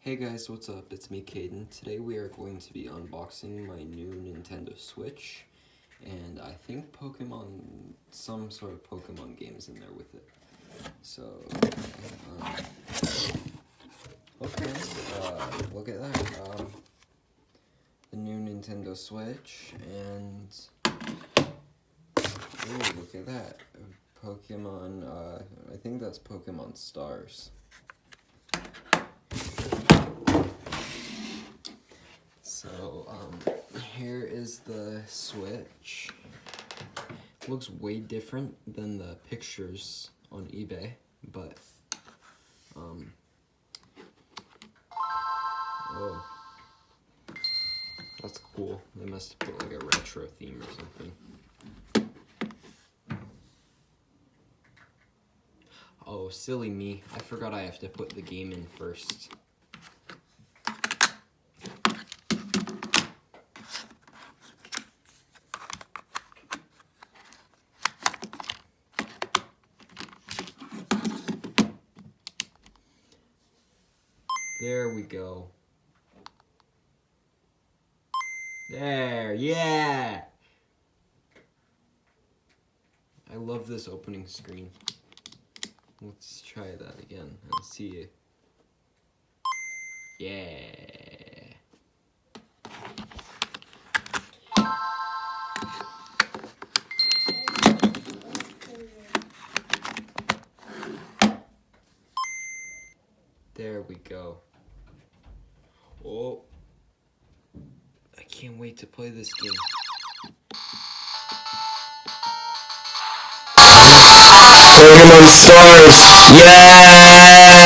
Hey guys, what's up? It's me, Caden. Today we are going to be unboxing my new Nintendo Switch, and I think some sort of Pokemon games in there with it. So, look at that. The new Nintendo Switch, and, ooh, look at that. Pokemon, I think that's Pokemon Stars. So, here is the Switch. It looks way different than the pictures on eBay, but, oh, that's cool. They must have put like a retro theme or something. Oh, silly me. I forgot I have to put the game in first. There we go. There, yeah! I love this opening screen. Let's try that again and see. Yeah. There we go. Oh, I can't wait to play this game. Pokemon Stars, yeah!